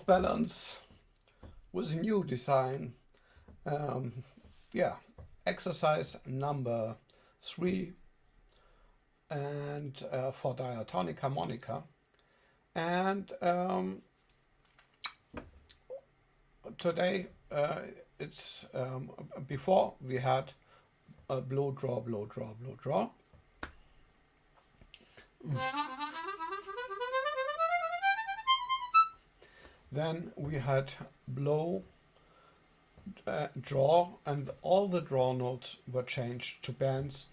off balance with a new design. Yeah, exercise number 3, and for diatonic harmonica. And today it's before we had a blow draw, blow draw, blow draw. Then we had blow, draw, and all the draw notes were changed to bends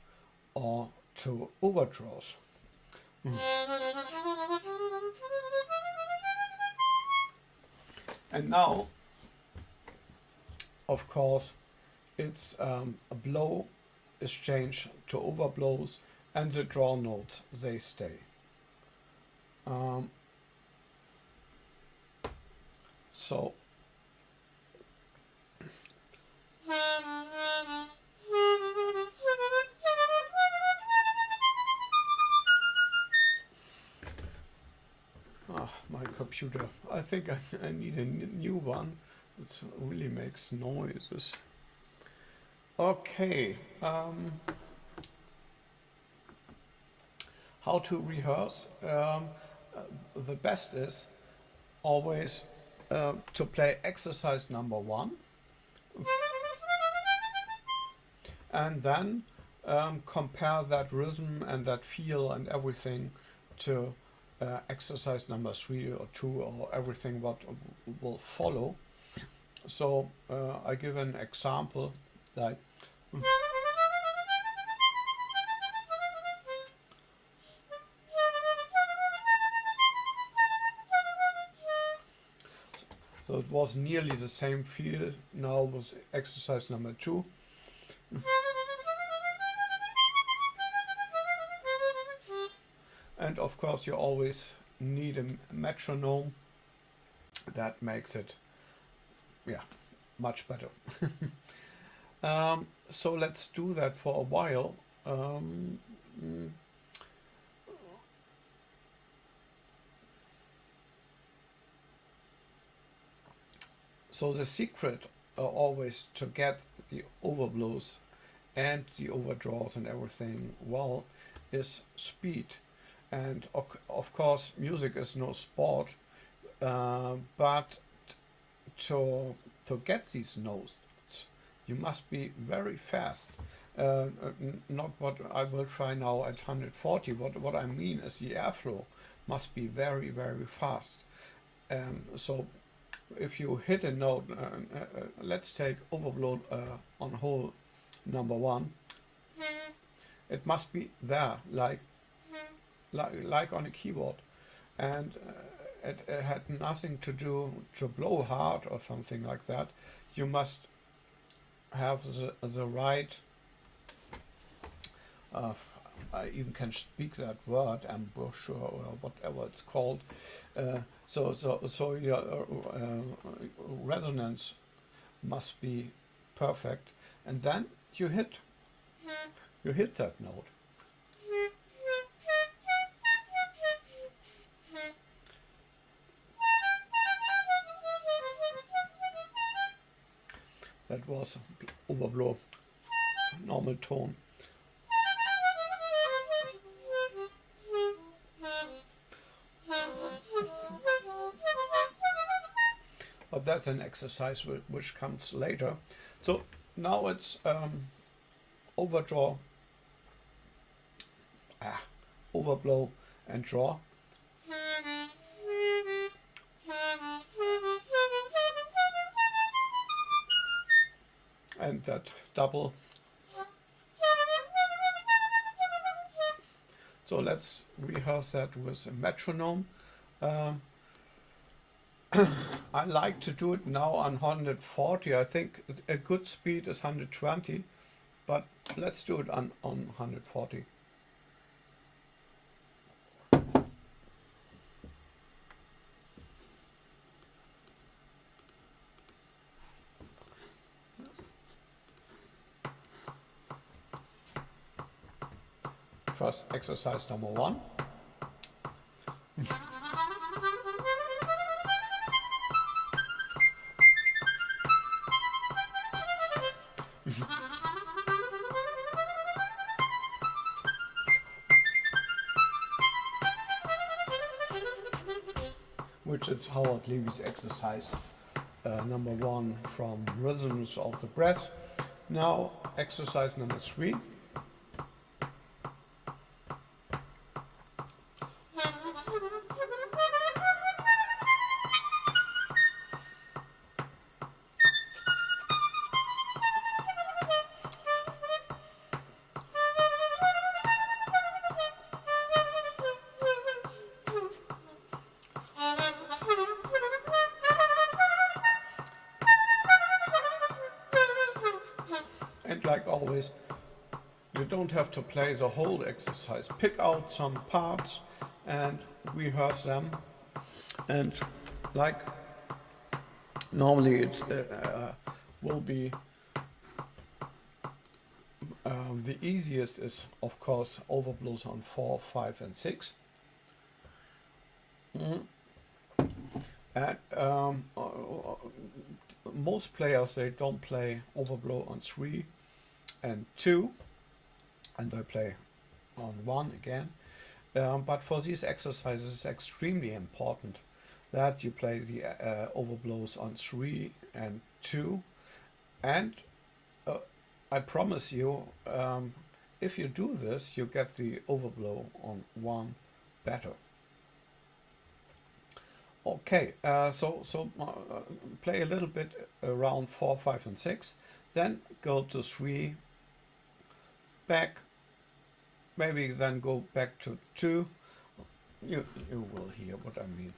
or to overdraws. And now, of course, it's a blow is changed to overblows, and the draw notes, they stay. So my computer. I think I need a new one. It really makes noises. Okay. How to rehearse? The best is always to play exercise number 1 and then compare that rhythm and that feel and everything to exercise number 3 or 2 or everything what will follow. So I give an example like so it was nearly the same feel now with exercise number 2. And of course you always need a metronome. That makes it, yeah, much better. So let's do that for a while. So the secret always to get the overblows and the overdraws and everything well is speed. And of course music is no sport, but to get these notes you must be very fast. Not what I will try now at 140. What I mean is the airflow must be very, very fast. So if you hit a note, let's take overblow on hole number 1, it must be there, like on a keyboard, and it had nothing to do to blow hard or something like that. You must have the right, I even can speak that word, embouchure or whatever it's called. So your resonance must be perfect, and then you hit that note. That was overblow, normal tone. But that's an exercise which comes later. So now it's overdraw, overblow and draw. And that double. So let's rehearse that with a metronome. I like to do it now on 140. I think a good speed is 120, but let's do it on 140. First exercise number 1. it's Howard Levy's exercise number 1 from Rhythms of the Breath. Now exercise number 3. And like always, you don't have to play the whole exercise. Pick out some parts and rehearse them. And like normally it will be the easiest is of course overblows on 4, 5 and 6. And most players, they don't play overblow on 3 and 2, and they play on 1 again. But for these exercises, it's extremely important that you play the overblows on 3 and 2. And I promise you, if you do this, you get the overblow on 1 better. Okay, so play a little bit around 4, 5 and 6, then go to 3, back, maybe then go back to 2. You will hear what I mean.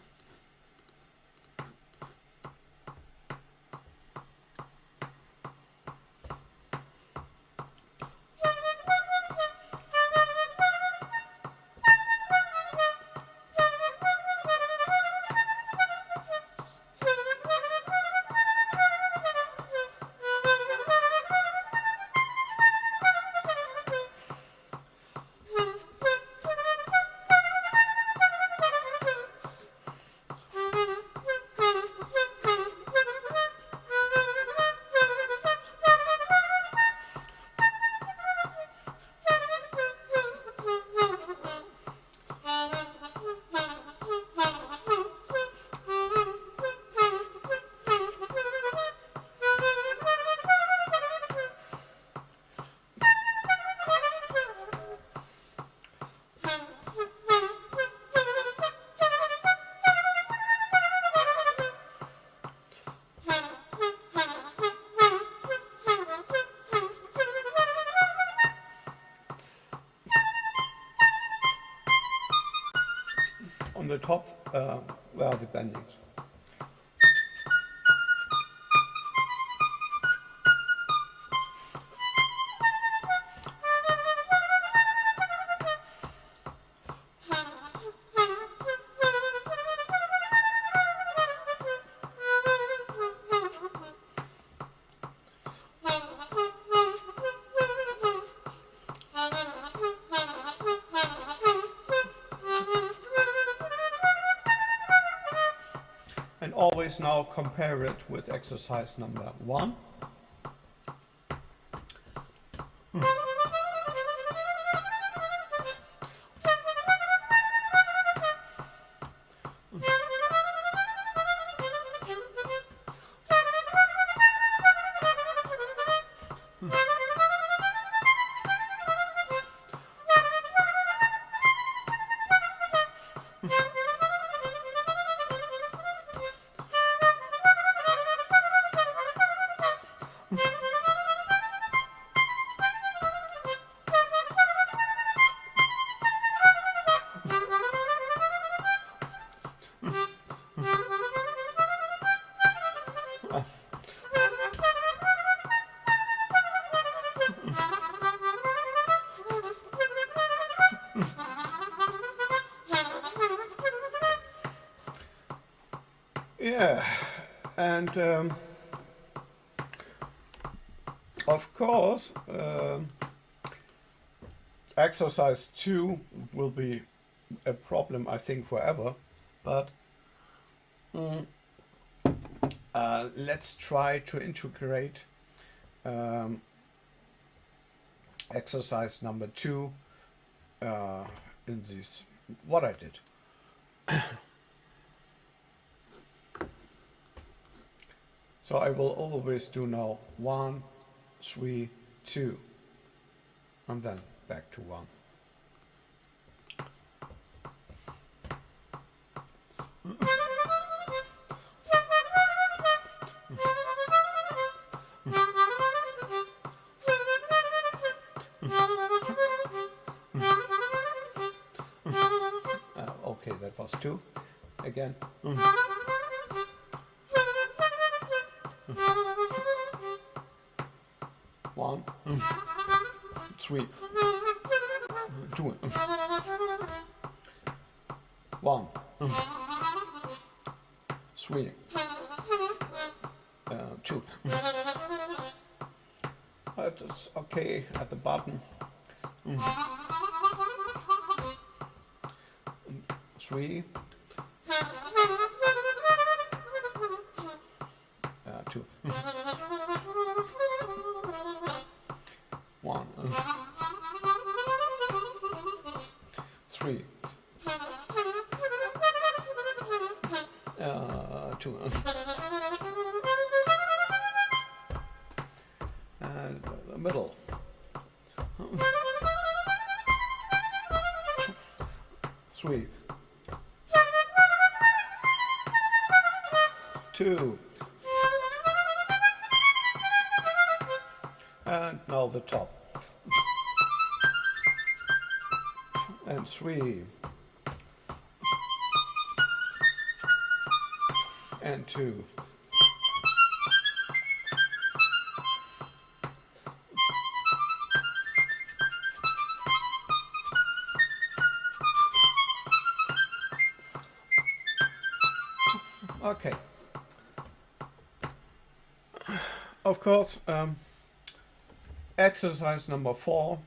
On the top were the bendings. And always now compare it with exercise number 1. Yeah, and of course, exercise 2 will be a problem, I think, forever, but let's try to integrate exercise number 2 in this, what I did. So I will always do now 1, 3, 2, and then back to 1. Okay, that was 2. Again. 1, 3, 2, 1, 3, 2. That is okay at the bottom. 3, 2, 1, 3, 2, and the middle. 3, 2, and now the top. And 3, and 2, okay. Of course, exercise number 4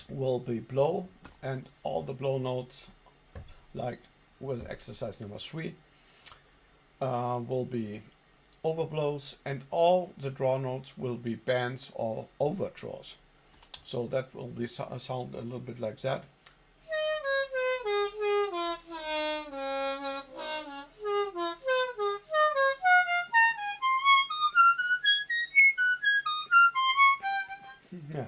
will be blow, and all the blow notes, like with exercise number 3, will be overblows, and all the draw notes will be bends or overdraws. So that will be sound a little bit like that. Yeah.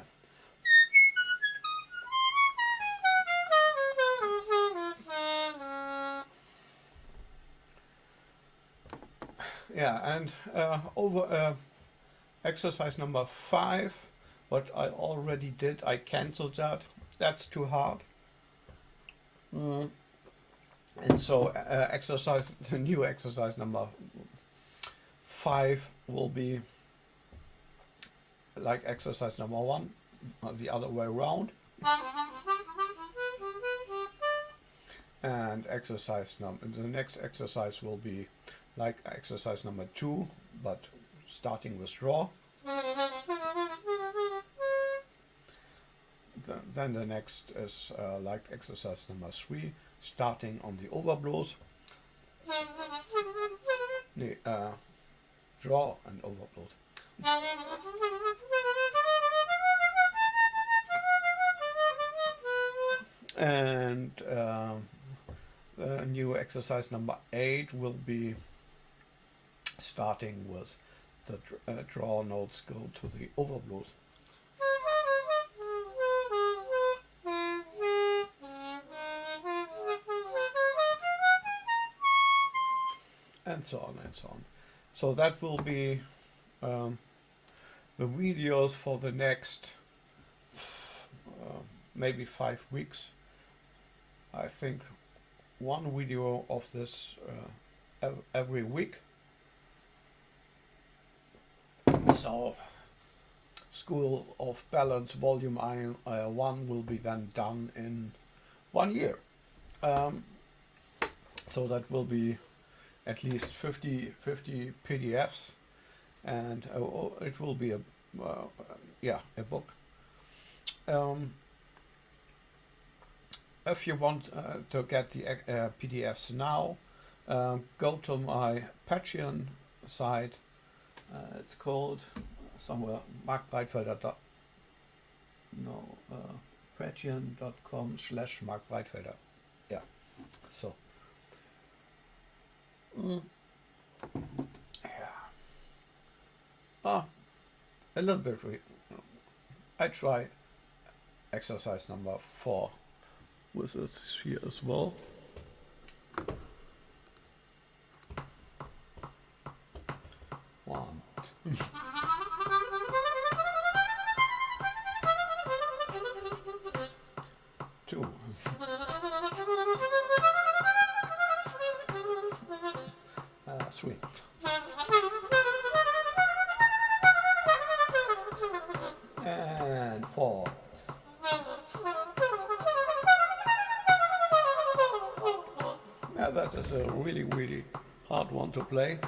Yeah, and over exercise number 5, what I already did, I cancelled that. That's too hard. And so the new exercise number 5 will be like exercise number 1, the other way around. And the next exercise will be like exercise number 2, but starting with draw. Then the next is like exercise number 3, starting on the overblows. Draw and overblows. And the new exercise number 8 will be starting with the draw notes go to the overblows. And so on and so on. So that will be the videos for the next maybe 5 weeks. I think one video of this every week. So School of Balance Volume 1 will be then done in 1 year. So that will be at least 50 PDFs, and it will be a book. If you want to get the PDFs now, go to my Patreon site. It's called somewhere marc.breitfelder. Patreon.com/marc.breitfelder. Yeah. So. Yeah. Ah, a little bit. I try exercise number 4 with this here as well. One. Two. 3. And 4. Yeah, that is a really, really hard one to play.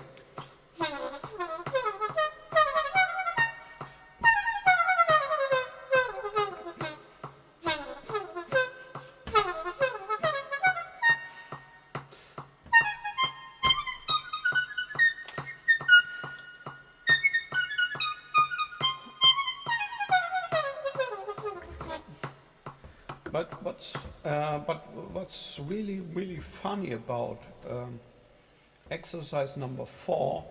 But what's really, really funny about exercise number 4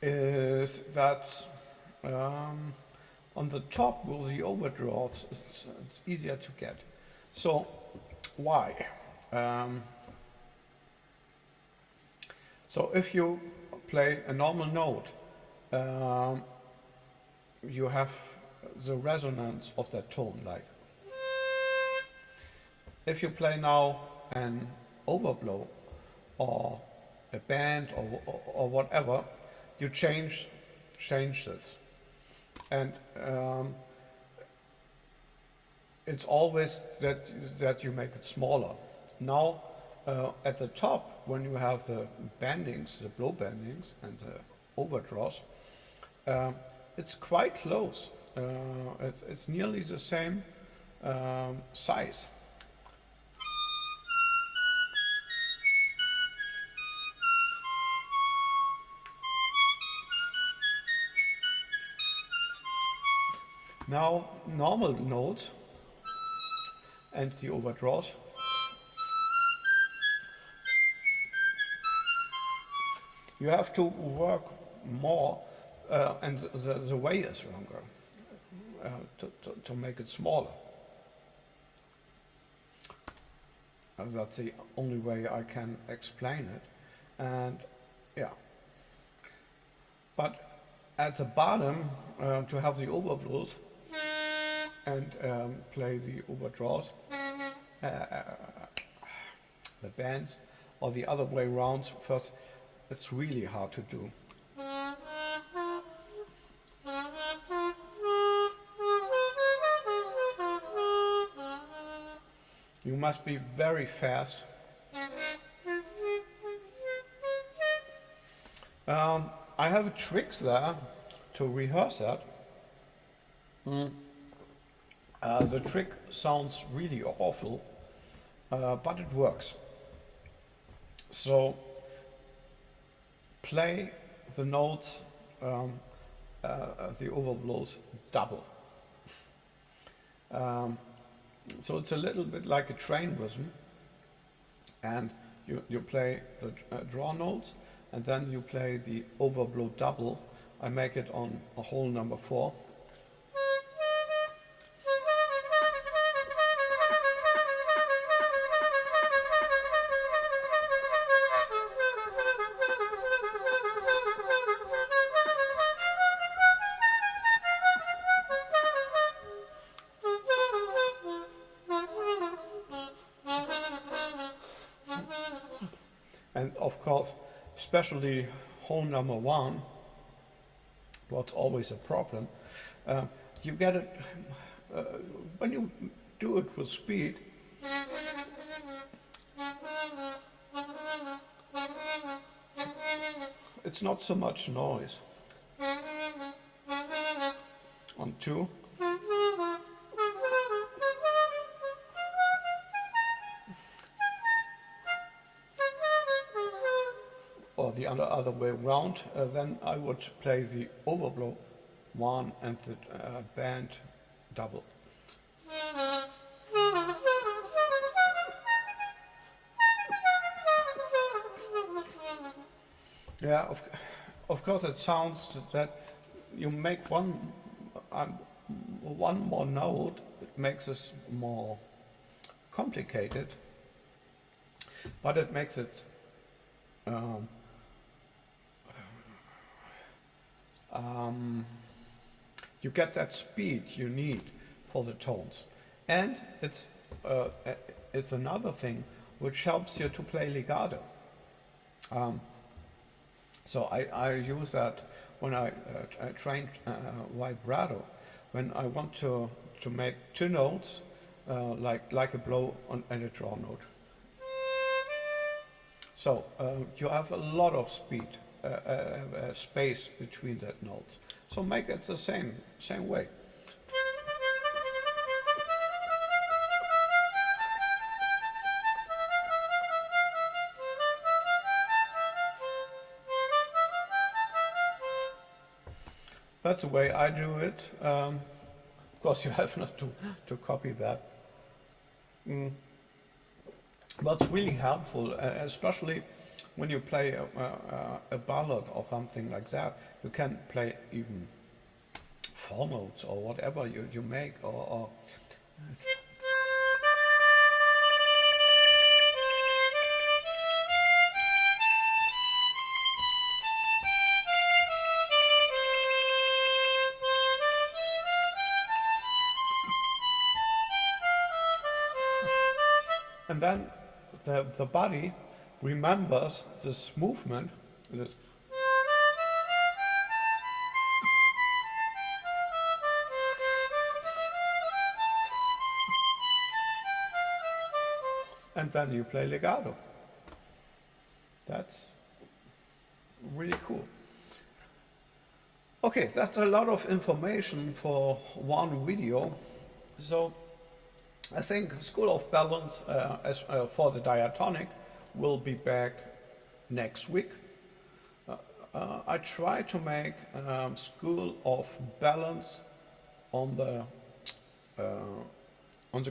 is that on the top with the overdraws, it's easier to get. So why? So if you play a normal note, you have the resonance of that tone, like. If you play now an overblow or a band or whatever, you change this, and it's always that you make it smaller. Now at the top, when you have the bendings, the blow bendings and the overdraws, it's quite close. It's nearly the same size. Now, normal notes and the overdraws, you have to work more, and the way is longer to make it smaller. That's the only way I can explain it. And yeah, but at the bottom, to have the overblows and play the overdraws, the bands, or the other way around first, it's really hard to do. You must be very fast. I have a trick there to rehearse that. The trick sounds really awful, but it works. So play the notes, the overblows double. So it's a little bit like a train rhythm, and you play the draw notes, and then you play the overblow double. I make it on a hole number 4. And of course, especially hole number 1, what's always a problem, you get it, when you do it with speed, it's not so much noise. On 2, or the other way around, then I would play the overblow 1 and the band double. Yeah, of course, it sounds that you make one more note. It makes it more complicated, but it makes it um, you get that speed you need for the tones, and it's another thing which helps you to play legato. So I use that when I train vibrato, when I want to make two notes like a blow and a draw note. So you have a lot of speed, space between that notes. So make it the same way. That's the way I do it. Of course, you have not to copy that. But it's really helpful, especially when you play a ballad or something like that. You can play even four notes or whatever you make, or and then the body remembers this movement. This and then you play legato. That's really cool. Okay, that's a lot of information for one video. So I think School of Balance for the diatonic will be back next week. I try to make School of Balance on the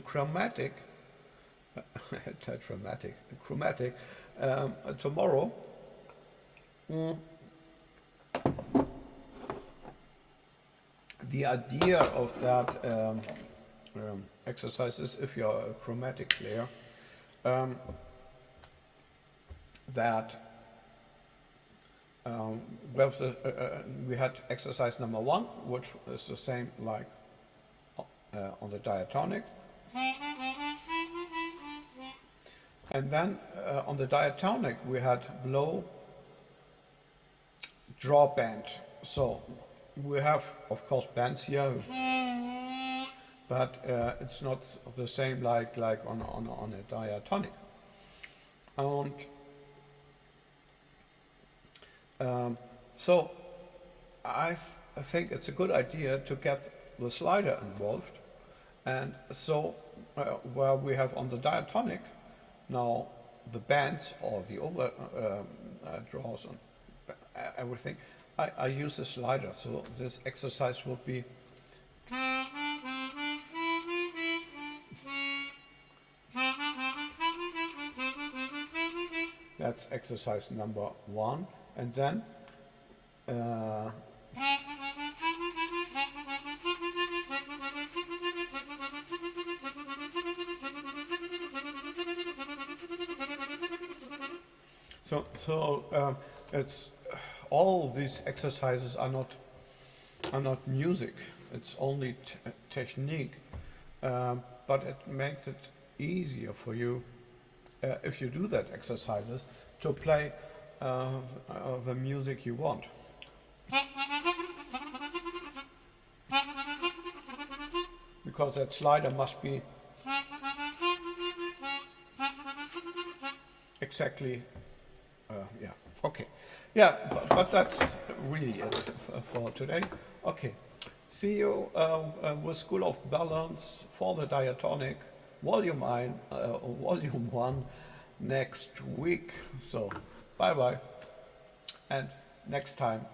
chromatic chromatic tomorrow. The idea of that exercise is, if you're a chromatic player, that we had exercise number 1, which is the same like on the diatonic. And then on the diatonic we had blow, draw, bend. So we have, of course, bends here, but it's not the same like on a diatonic. And so I think it's a good idea to get the slider involved. And so where we have on the diatonic now the bends or the over draws and everything, I use the slider. So this exercise will be that's exercise number 1, and then so it's all these exercises are not music. It's only technique, but it makes it easier for you if you do that exercises to play the music you want. Because that slider must be exactly, yeah, okay. Yeah, but that's really it for today. Okay, see you with School of Balance for the diatonic, volume 1 next week. So bye bye, and next time